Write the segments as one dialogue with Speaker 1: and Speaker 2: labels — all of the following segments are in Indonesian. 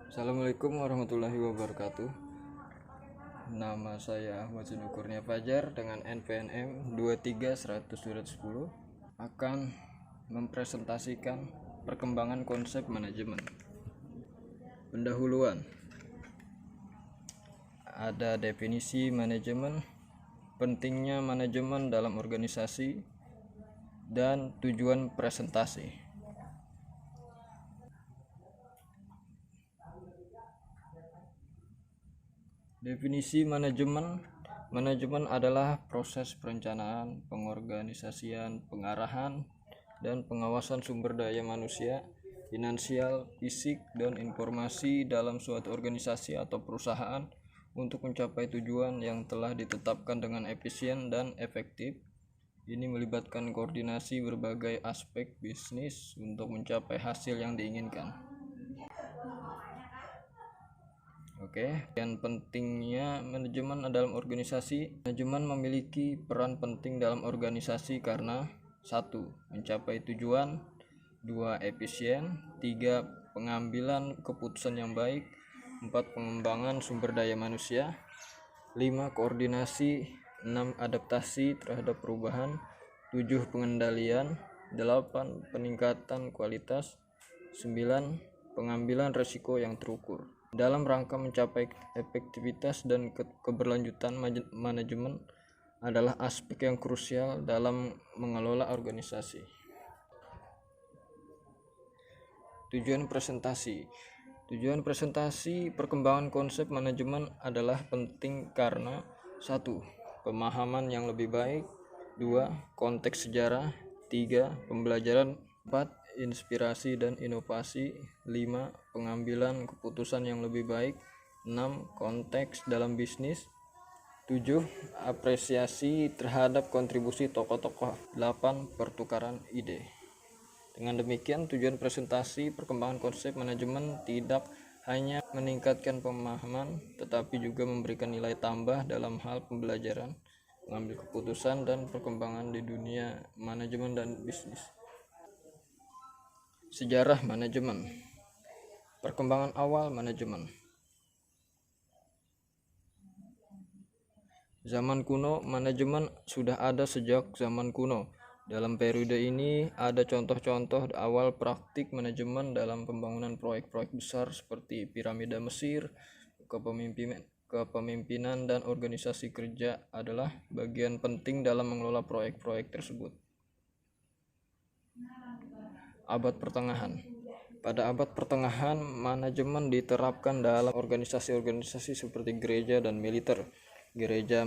Speaker 1: Assalamualaikum warahmatullahi wabarakatuh. Nama saya Ahmad Sunu Kurnia Fajar dengan NPNM 2310010 akan mempresentasikan perkembangan konsep manajemen. Pendahuluan. Ada definisi manajemen, pentingnya manajemen dalam organisasi, dan tujuan presentasi. Definisi manajemen. Manajemen adalah proses perencanaan, pengorganisasian, pengarahan, dan pengawasan sumber daya manusia, finansial, fisik, dan informasi dalam suatu organisasi atau perusahaan untuk mencapai tujuan yang telah ditetapkan dengan efisien dan efektif. Ini melibatkan koordinasi berbagai aspek bisnis untuk mencapai hasil yang diinginkan. Dan pentingnya manajemen dalam organisasi. Manajemen memiliki peran penting dalam organisasi karena 1. Mencapai tujuan, 2. Efisien, 3. Pengambilan keputusan yang baik, 4. Pengembangan sumber daya manusia, 5. Koordinasi, 6. Adaptasi terhadap perubahan, 7. Pengendalian, 8. Peningkatan kualitas, 9. Pengambilan risiko yang terukur. Dalam rangka mencapai efektivitas dan keberlanjutan, manajemen adalah aspek yang krusial dalam mengelola organisasi. Tujuan presentasi. Tujuan presentasi perkembangan konsep manajemen adalah penting karena 1. Pemahaman yang lebih baik, 2. Konteks sejarah, 3. Pembelajaran, 4. Inspirasi dan inovasi, 5. Pengambilan keputusan yang lebih baik, 6. Konteks dalam bisnis, 7. Apresiasi terhadap kontribusi tokoh-tokoh, 8. Pertukaran ide. Dengan demikian, tujuan presentasi perkembangan konsep manajemen tidak hanya meningkatkan pemahaman, tetapi juga memberikan nilai tambah dalam hal pembelajaran, mengambil keputusan, dan perkembangan di dunia manajemen dan bisnis. Sejarah manajemen. Perkembangan awal manajemen. Zaman kuno, manajemen sudah ada sejak zaman kuno. Dalam periode ini ada contoh-contoh awal praktik manajemen dalam pembangunan proyek-proyek besar seperti piramida Mesir. Kepemimpinan dan organisasi kerja adalah bagian penting dalam mengelola proyek-proyek tersebut. Abad pertengahan. Pada abad pertengahan, manajemen diterapkan dalam organisasi-organisasi seperti gereja dan militer. Gereja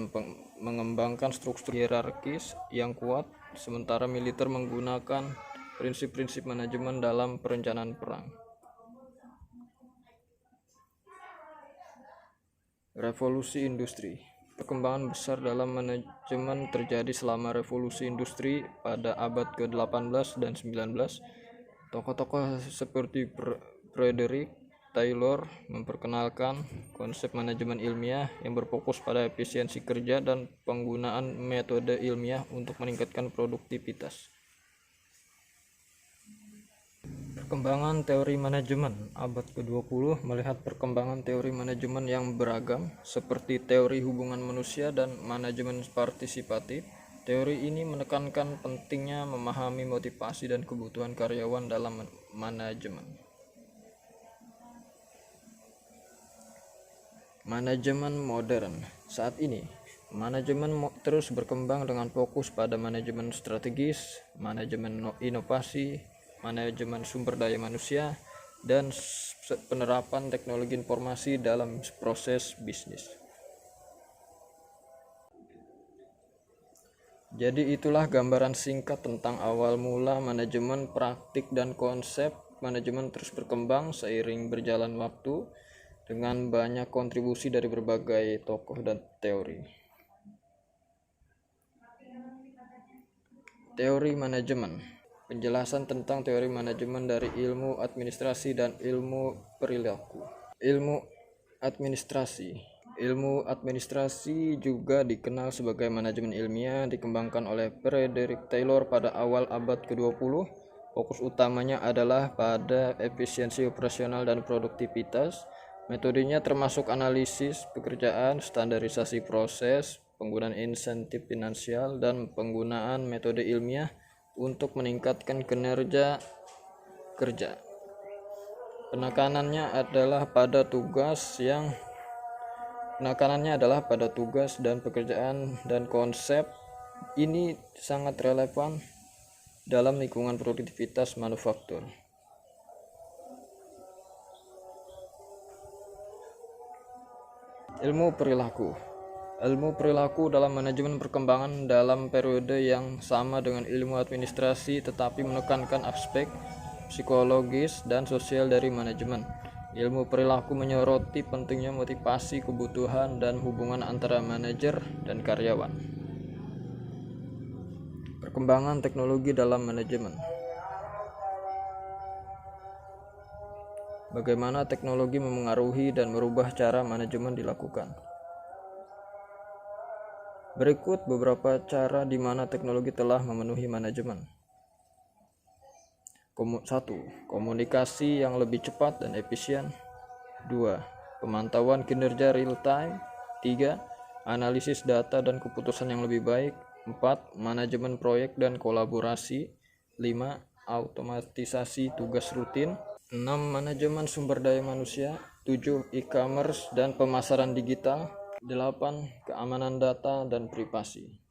Speaker 1: mengembangkan struktur hierarkis yang kuat, sementara militer menggunakan prinsip-prinsip manajemen dalam perencanaan perang. Revolusi industri. Perkembangan besar dalam manajemen terjadi selama revolusi industri pada abad ke-18 dan 19. Tokoh-tokoh seperti Frederick Taylor memperkenalkan konsep manajemen ilmiah yang berfokus pada efisiensi kerja dan penggunaan metode ilmiah untuk meningkatkan produktivitas. Perkembangan teori manajemen. Abad ke-20 melihat perkembangan teori manajemen yang beragam, seperti teori hubungan manusia dan manajemen partisipatif. Teori ini menekankan pentingnya memahami motivasi dan kebutuhan karyawan dalam manajemen. Manajemen modern. Saat ini, manajemen terus berkembang dengan fokus pada manajemen strategis, manajemen inovasi, manajemen sumber daya manusia, dan penerapan teknologi informasi dalam proses bisnis. Jadi itulah gambaran singkat tentang awal mula manajemen, praktik, dan konsep manajemen terus berkembang seiring berjalan waktu dengan banyak kontribusi dari berbagai tokoh dan teori. Teori manajemen. Penjelasan tentang teori manajemen dari ilmu administrasi dan ilmu perilaku. Ilmu administrasi. Ilmu administrasi juga dikenal sebagai manajemen ilmiah, dikembangkan oleh Frederick Taylor pada awal abad ke-20. Fokus utamanya adalah pada efisiensi operasional dan produktivitas. Metodenya termasuk analisis pekerjaan, standarisasi proses, penggunaan insentif finansial, dan penggunaan metode ilmiah untuk meningkatkan kinerja kerja. Penekanannya adalah pada tugas dan pekerjaan, dan konsep ini sangat relevan dalam lingkungan produktivitas manufaktur. Ilmu perilaku dalam manajemen perkembangan dalam periode yang sama dengan ilmu administrasi, tetapi menekankan aspek psikologis dan sosial dari manajemen. Ilmu perilaku menyoroti pentingnya motivasi, kebutuhan, dan hubungan antara manajer dan karyawan. Perkembangan teknologi dalam manajemen. Bagaimana teknologi memengaruhi dan merubah cara manajemen dilakukan. Berikut beberapa cara di mana teknologi telah memenuhi manajemen. 1. Komunikasi yang lebih cepat dan efisien. 2. Pemantauan kinerja real time. 3. Analisis data dan keputusan yang lebih baik. 4. Manajemen proyek dan kolaborasi. 5. Automatisasi tugas rutin. 6. Manajemen sumber daya manusia. 7. E-commerce dan pemasaran digital. 8. Keamanan data dan privasi.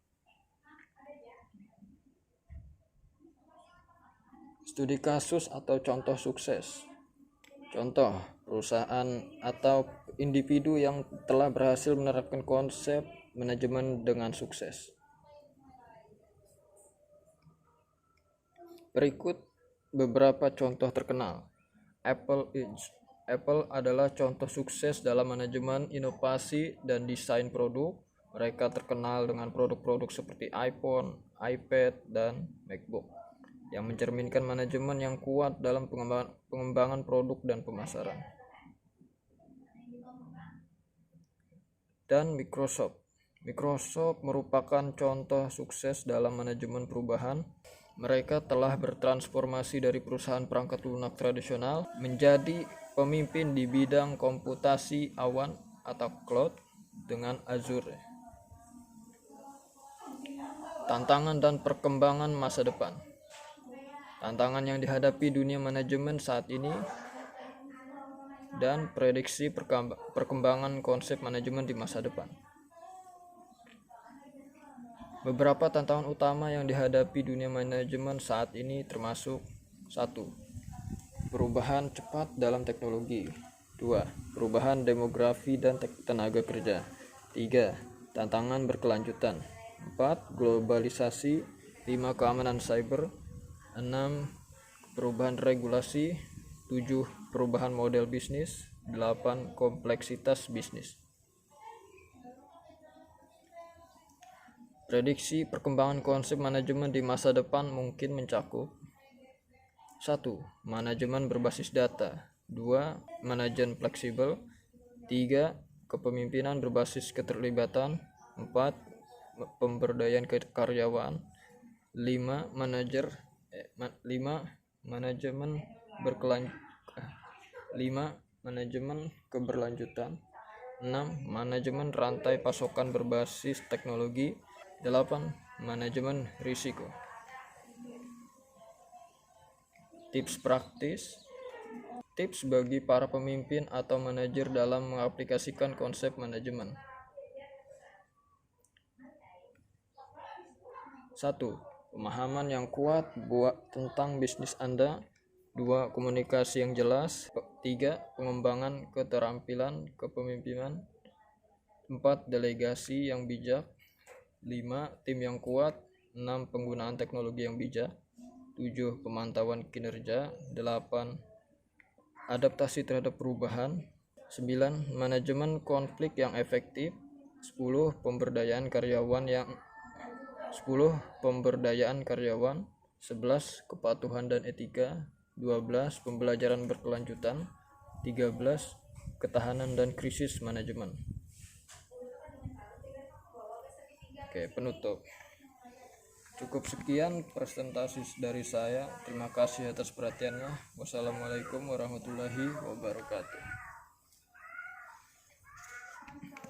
Speaker 1: Studi kasus atau contoh sukses. Contoh, perusahaan atau individu yang telah berhasil menerapkan konsep manajemen dengan sukses. Berikut beberapa contoh terkenal. Apple adalah contoh sukses dalam manajemen inovasi dan desain produk. Mereka terkenal dengan produk-produk seperti iPhone, iPad, dan MacBook yang mencerminkan manajemen yang kuat dalam pengembangan produk dan pemasaran. Dan Microsoft merupakan contoh sukses dalam manajemen perubahan. Mereka telah bertransformasi dari perusahaan perangkat lunak tradisional menjadi pemimpin di bidang komputasi awan atau cloud dengan Azure. Tantangan dan perkembangan masa depan. Tantangan yang dihadapi dunia manajemen saat ini dan prediksi perkembangan konsep manajemen di masa depan. Beberapa tantangan utama yang dihadapi dunia manajemen saat ini termasuk 1. Perubahan cepat dalam teknologi. 2. Perubahan demografi dan tenaga kerja. 3. Tantangan berkelanjutan. 4. Globalisasi. 5. Keamanan cyber. 6. Perubahan regulasi. 7. Perubahan model bisnis. 8. Kompleksitas bisnis. Prediksi perkembangan konsep manajemen di masa depan mungkin mencakup 1. Manajemen berbasis data. 2. Manajemen fleksibel. 3. Kepemimpinan berbasis keterlibatan. 4. Pemberdayaan karyawan. 5. Manajemen keberlanjutan. 6. Manajemen rantai pasokan berbasis teknologi. 8. Manajemen risiko. Tips praktis. Tips bagi para pemimpin atau manajer dalam mengaplikasikan konsep manajemen. 1. Pemahaman yang kuat tentang bisnis Anda. 2. Komunikasi yang jelas. 3. Pengembangan keterampilan kepemimpinan. 4. Delegasi yang bijak. 5. Tim yang kuat. 6. Penggunaan teknologi yang bijak. 7. Pemantauan kinerja. 8. Adaptasi terhadap perubahan. 9. Manajemen konflik yang efektif. 10. Pemberdayaan karyawan. 11. Kepatuhan dan etika. 12. Pembelajaran berkelanjutan. 13. Ketahanan dan krisis manajemen. Oke, penutup. Cukup sekian presentasi dari saya. Terima kasih atas perhatiannya. Wassalamualaikum warahmatullahi wabarakatuh.